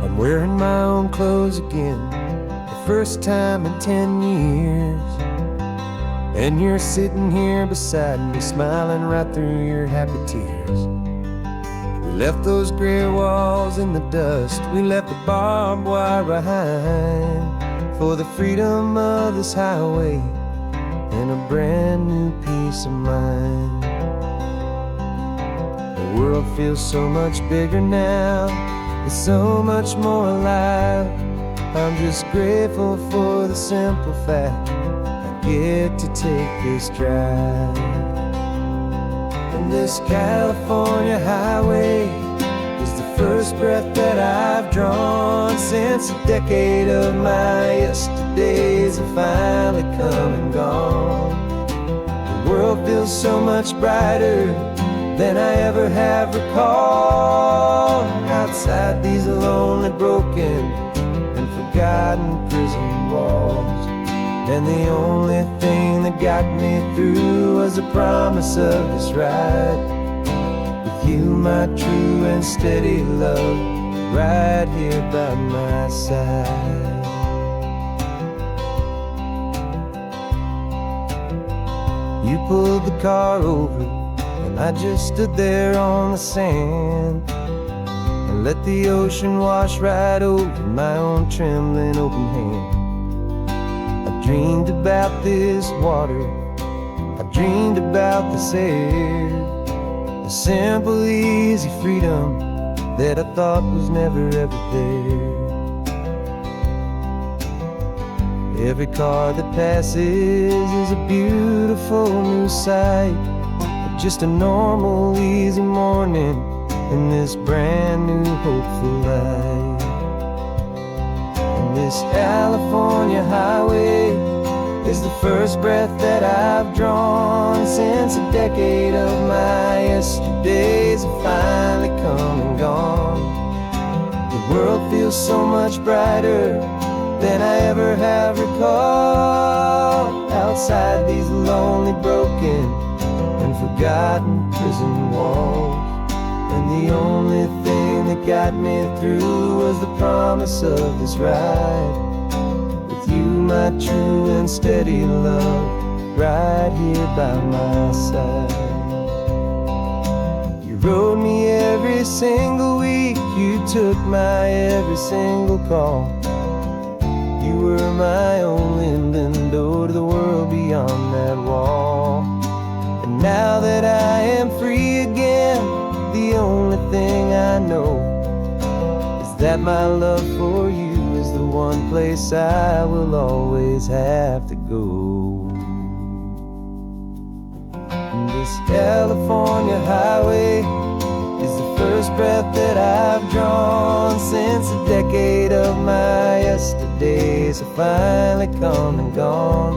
I'm wearing my own clothes again, the first time in 10 years. And you're sitting here beside me, smiling right through your happy tears. We left those gray walls in the dust, we left the barbed wire behind, for the freedom of this highway and a brand new peace of mind. The world feels so much bigger now, it's so much more alive. I'm just grateful for the simple fact I get to take this drive. And this California highway is the first breath that I've drawn since a decade of my yesterdays have finally come and gone. The world feels so much brighter than I ever have recalled, outside these lonely, broken and forgotten prison walls. And the only thing that got me through was the promise of this ride with you, my true and steady love, right here by my side. You pulled the car over, I just stood there on the sand and let the ocean wash right over my own trembling open hand. I dreamed about this water, I dreamed about this air, the simple, easy freedom that I thought was never ever there. Every car that passes is a beautiful new sight, just a normal, easy morning in this brand new, hopeful life. And this California highway is the first breath that I've drawn since a decade of my yesterdays have finally come and gone. The world feels so much brighter than I ever have recalled, outside these lonely, broken and forgotten prison walls. And the only thing that got me through was the promise of this ride with you, my true and steady love, right here by my side. You rode me every single week, you took my every single call. You were my only window to the world beyond that wall. And now that I am free again, the only thing I know is that my love for you is the one place I will always have to go. And this California highway is the first breath that I've drawn since a decade of my yesterdays have finally come and gone.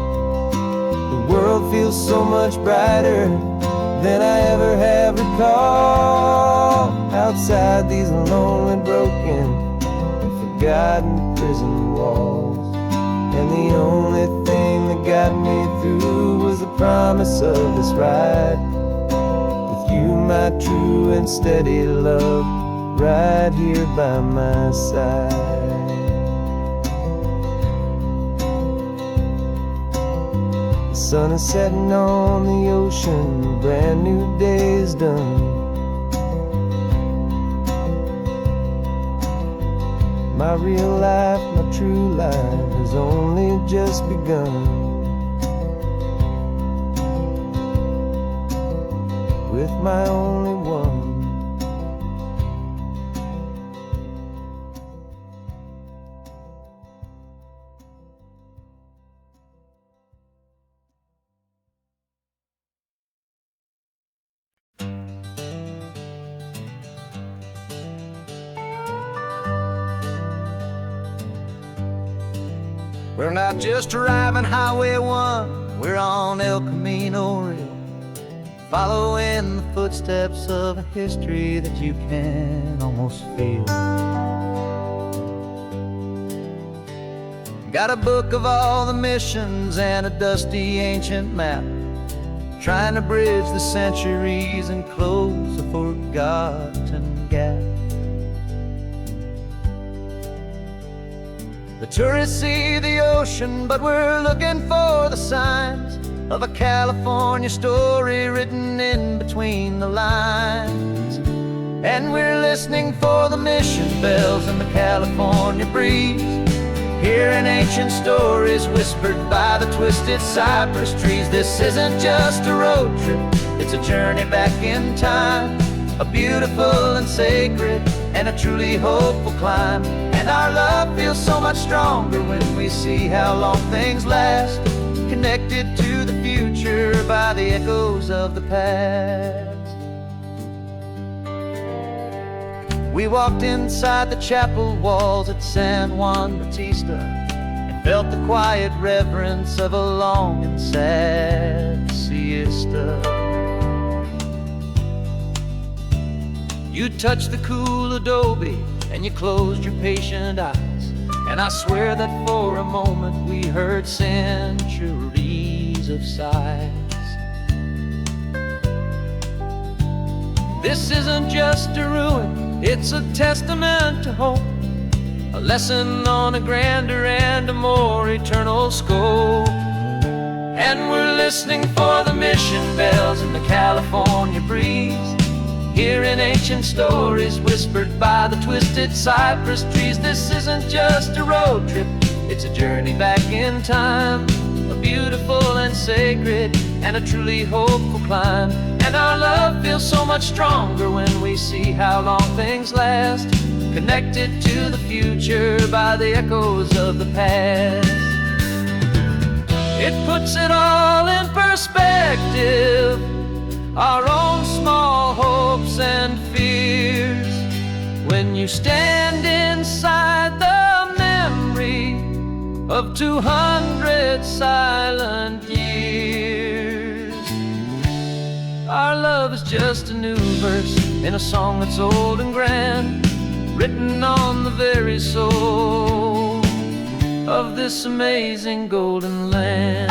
The world feels so much brighter than I ever have recalled. Outside these lonely, broken, and forgotten prison walls. And the only thing that got me through was the promise of this ride. With you, my true and steady love, right here by my side. The sun is setting on the ocean, a brand new day is done. My real life, my true life has only just begun. With my only one. We're not just driving Highway 1, we're on El Camino Real, following the footsteps of a history that you can almost feel. Got a book of all the missions and a dusty ancient map, trying to bridge the centuries and close a forgotten gap. The tourists see the ocean, but we're looking for the signs of a California story written in between the lines. And we're listening for the mission bells in the California breeze, hearing ancient stories whispered by the twisted cypress trees. This isn't just a road trip, it's a journey back in time, a beautiful and sacred and a truly hopeful climb. And our love feels so much stronger when we see how long things last, connected to the future by the echoes of the past. We walked inside the chapel walls at San Juan Bautista and felt the quiet reverence of a long and sad siesta. You touched the cool adobe and you closed your patient eyes, and I swear that for a moment we heard centuries of sighs. This isn't just a ruin, it's a testament to hope, a lesson on a grander and a more eternal scope. And we're listening for the mission bells in the California breeze, hearing ancient stories whispered by the twisted cypress trees. This isn't just a road trip, it's a journey back in time, a beautiful and sacred and a truly hopeful climb. And our love feels so much stronger when we see how long things last, connected to the future by the echoes of the past. It puts it all in perspective, our own small hopes and fears, when you stand inside the memory of 200 silent years. Our love is just a new verse in a song that's old and grand, written on the very soul of this amazing golden land.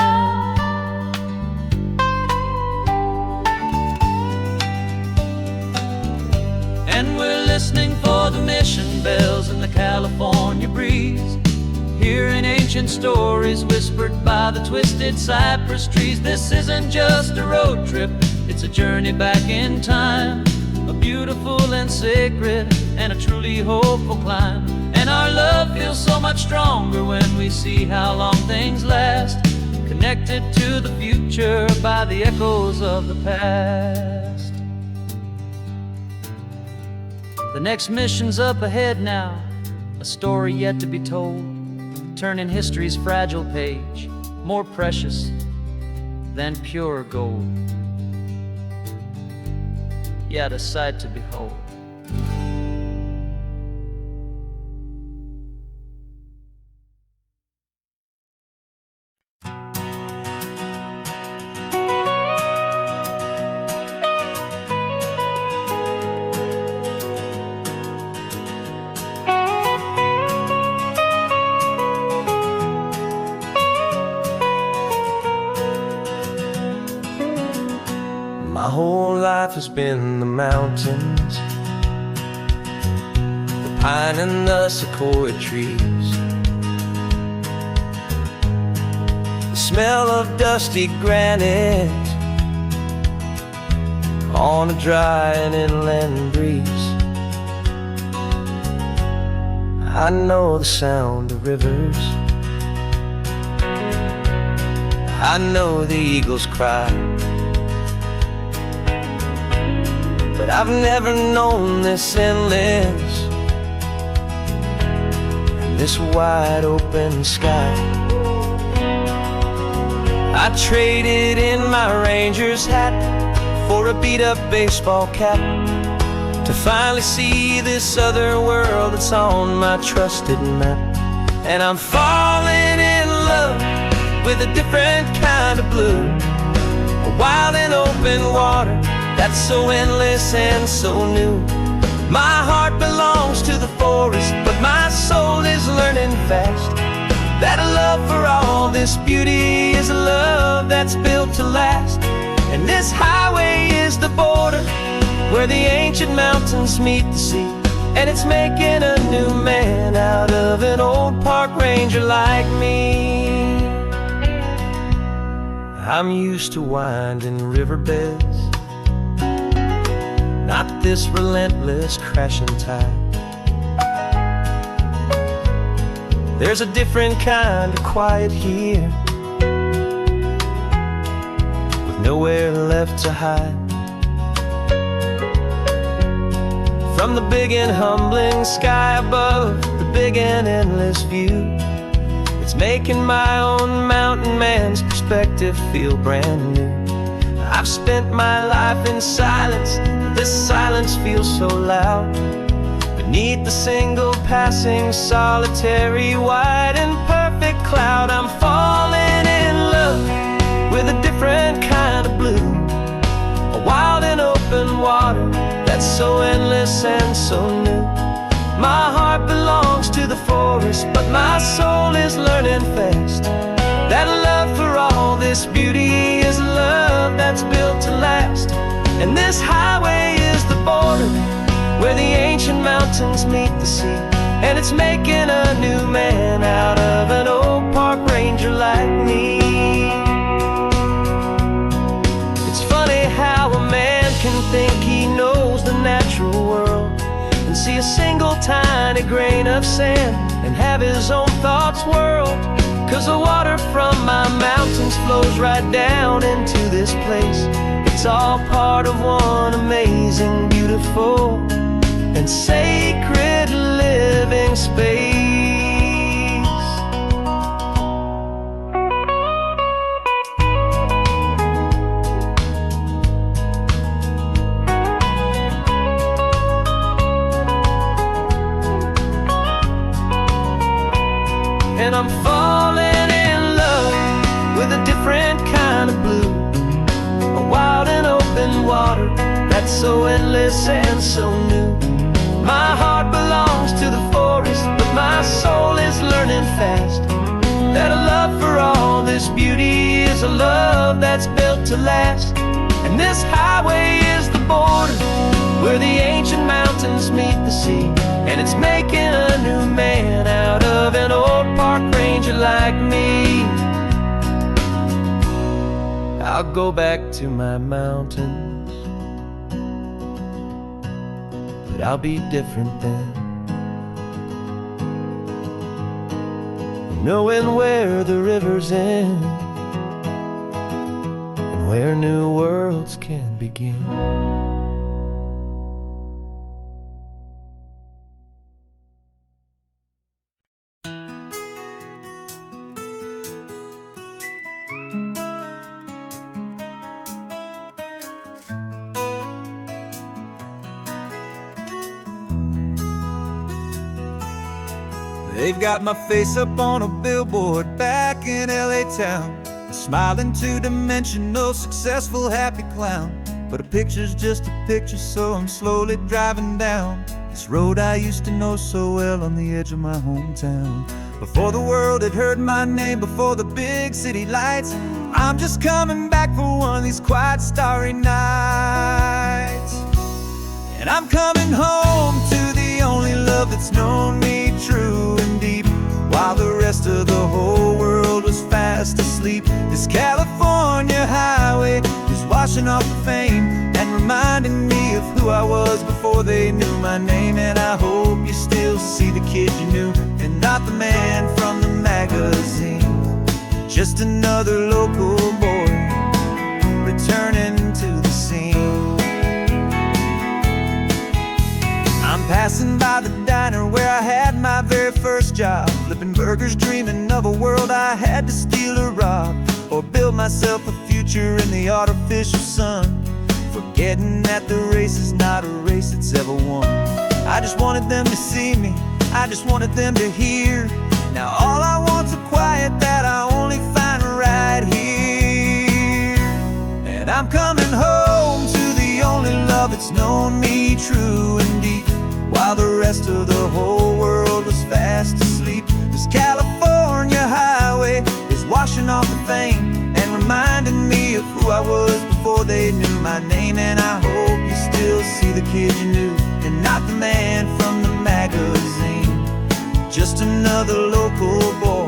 And we're listening for the mission bells in the California breeze, hearing ancient stories whispered by the twisted cypress trees. This isn't just a road trip, it's a journey back in time, a beautiful and sacred and a truly hopeful climb. And our love feels so much stronger when we see how long things last, connected to the future by the echoes of the past. The next mission's up ahead now, a story yet to be told, turning history's fragile page more precious than pure gold. Yet a sight to behold. My whole life has been the mountains, the pine and the sequoia trees, the smell of dusty granite on a dry and inland breeze. I know the sound of rivers, I know the eagles cry, but I've never known this endless and this wide open sky. I traded in my Ranger's hat for a beat-up baseball cap to finally see this other world that's on my trusted map. And I'm falling in love with a different kind of blue, a wild and open water that's so endless and so new. My heart belongs to the forest, but my soul is learning fast that a love for all this beauty is a love that's built to last. And this highway is the border where the ancient mountains meet the sea, and it's making a new man out of an old park ranger like me. I'm used to winding riverbeds, not this relentless crashing tide. There's a different kind of quiet here, with nowhere left to hide. From the big and humbling sky above, the big and endless view, it's making my own mountain man's perspective feel brand new. I've spent my life in silence, this silence feels so loud. Beneath the single passing solitary white and perfect cloud, I'm falling in love with a different kind of blue, a wild and open water that's so endless and so new. My heart belongs to the forest, but my soul is learning fast that a love for all this beauty is a love that's built to last. And this highway is the border where the ancient mountains meet the sea, and it's making a new man out of an old park ranger like me. It's funny how a man can think he knows the natural world and see a single tiny grain of sand and have his own thoughts whirled. 'Cause the water from my mountains flows right down into this place. It's all part of one amazing, beautiful, and sacred living space. And I'm falling in love with a different kind of blue, a wild and open water that's so endless and so new. My heart belongs to the forest, but my soul is learning fast that a love for all this beauty is a love that's built to last. And this highway is the border where the ancient mountains meet the sea, and it's making a new man out of an old park ranger like me. I'll go back to my mountains but I'll be different then. Knowing where the rivers end and where new worlds can begin. They've got my face up on a billboard back in LA town, a smiling two-dimensional, successful, happy clown. But a picture's just a picture, so I'm slowly driving down this road I used to know so well on the edge of my hometown. Before the world had heard my name, before the big city lights, I'm just coming back for one of these quiet, starry nights. And I'm coming home to the only love that's known me true and deep, while the rest of the whole world was fast asleep. This California highway is washing off the fame and reminding me of who I was before they knew my name. And I hope you still see the kid you knew, and not the man from the magazine. Just another local boy returning to the scene. I'm passing by the diner where I had my very first job, flipping burgers, dreaming of a world I had to steal or rob, or build myself a future in the artificial sun, forgetting that the race is not a race that's ever won. I just wanted them to see me, I just wanted them to hear. Now all I want's a quiet that I only find right here. And I'm coming home to the only love that's known me true and deep, while the rest of the whole world was fast asleep. This California highway is washing off the fame and reminding me of who I was before they knew my name. And I hope you still see the kid you knew, and not the man from the magazine. Just another local boy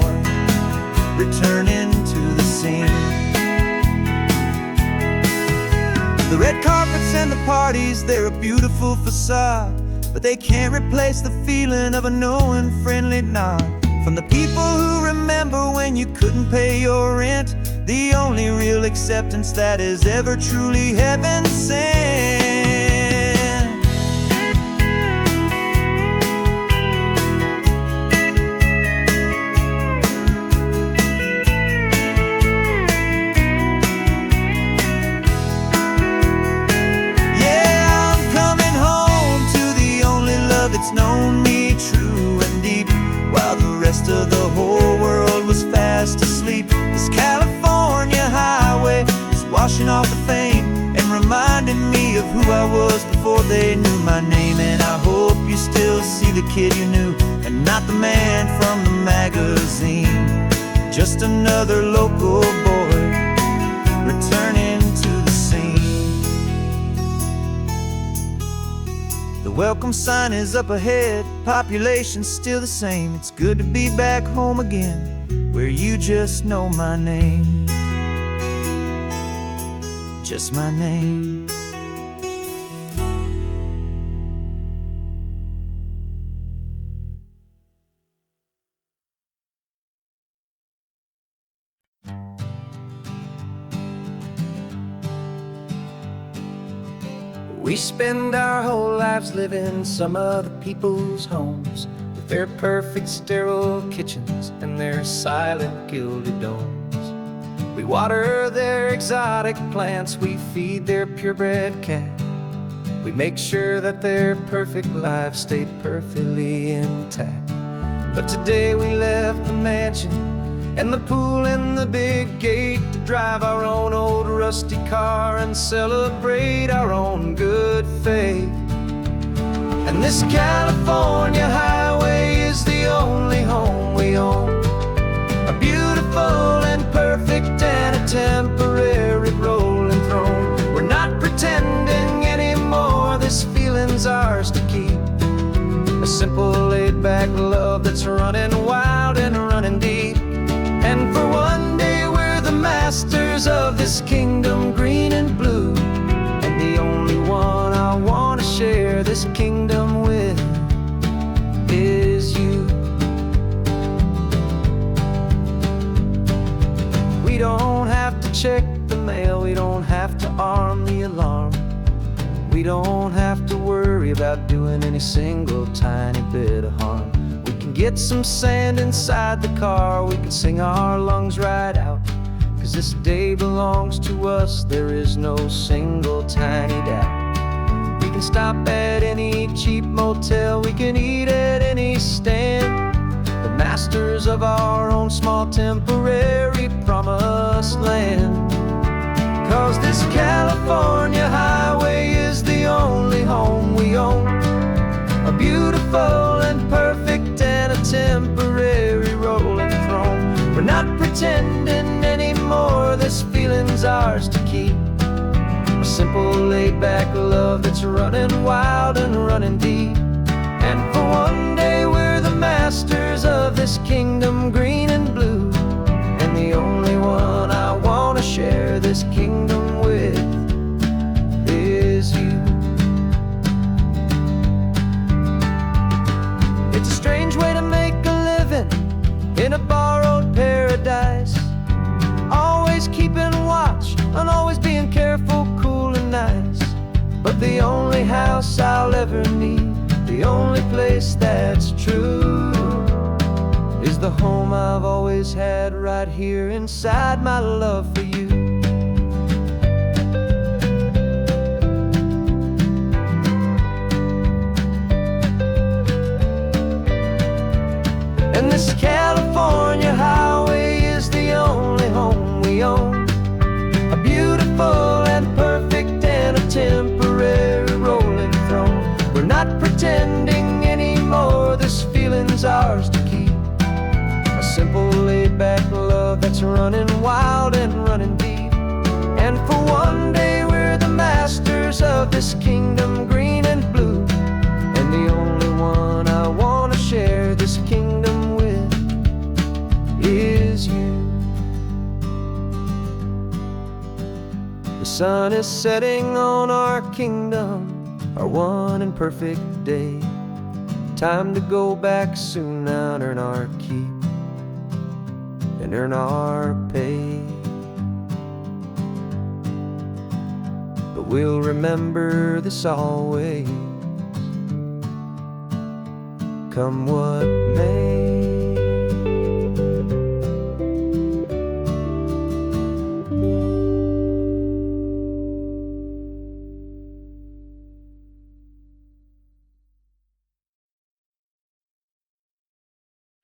returning to the scene. The red carpets and the parties, they're a beautiful facade, but they can't replace the feeling of a knowing, friendly nod from the people who remember when you couldn't pay your rent. The only real acceptance that is ever truly heaven sent. Yeah, I'm coming home to the only love that's known me true and deep, while the rest of the whole world was fast asleep. This California highway is washing off the fame and reminding me of who I was before they knew my name. And I hope you still see the kid you knew, and not the man from the magazine. Just another local boy returning to the scene. The welcome sign is up ahead, population's still the same. It's good to be back home again, where you just know my name. Just my name. We spend our whole lives living some other people's homes, with their perfect sterile kitchens and their silent gilded domes. We water their exotic plants, we feed their purebred cat. We make sure that their perfect lives stay perfectly intact. But today we left the mansion and the pool and the big gate to drive our own old rusty car and celebrate our own good faith. And this California highway is the only home we own, a beautiful and perfect and a temporary rolling throne. We're not pretending anymore, this feeling's ours to keep, a simple laid-back love that's running wild and running deep. And for one day we're the masters of this kingdom green and blue, and the only one I want to share this kingdom check the mail, we don't have to arm the alarm. We don't have to worry about doing any single tiny bit of harm. We can get some sand inside the car, we can sing our lungs right out. 'Cause this day belongs to us, there is no single tiny doubt. We can stop at any cheap motel, we can eat at any stand. The masters of our own small temporary promised land. 'Cause this California highway is the only home we own. A beautiful and perfect and a temporary rolling throne. We're not pretending anymore, this feeling's ours to keep. A simple laid-back love that's running wild and running deep. And for one day we're the masters of this kingdom green and blue. And the only one I wanna share this kingdom with is you. It's a strange way to make a living in a borrowed paradise. Always keeping watch and always being careful, cool and nice. But the only house I'll ever need, the only place that's true, is the home I've always had right here inside my love for you. And this California highway is the only home we own. A beautiful and perfect and a temporary rolling throne. We're not pretending anymore, this feeling's ours to keep. A simple laid-back love that's running wild and running deep. And for one day we're the masters of this kingdom green and blue. And the only one I wanna share this kingdom with is you. The sun is setting on our kingdom, our one and perfect day. Time to go back soon now and earn our keep and earn our pay. But we'll remember this always, come what may.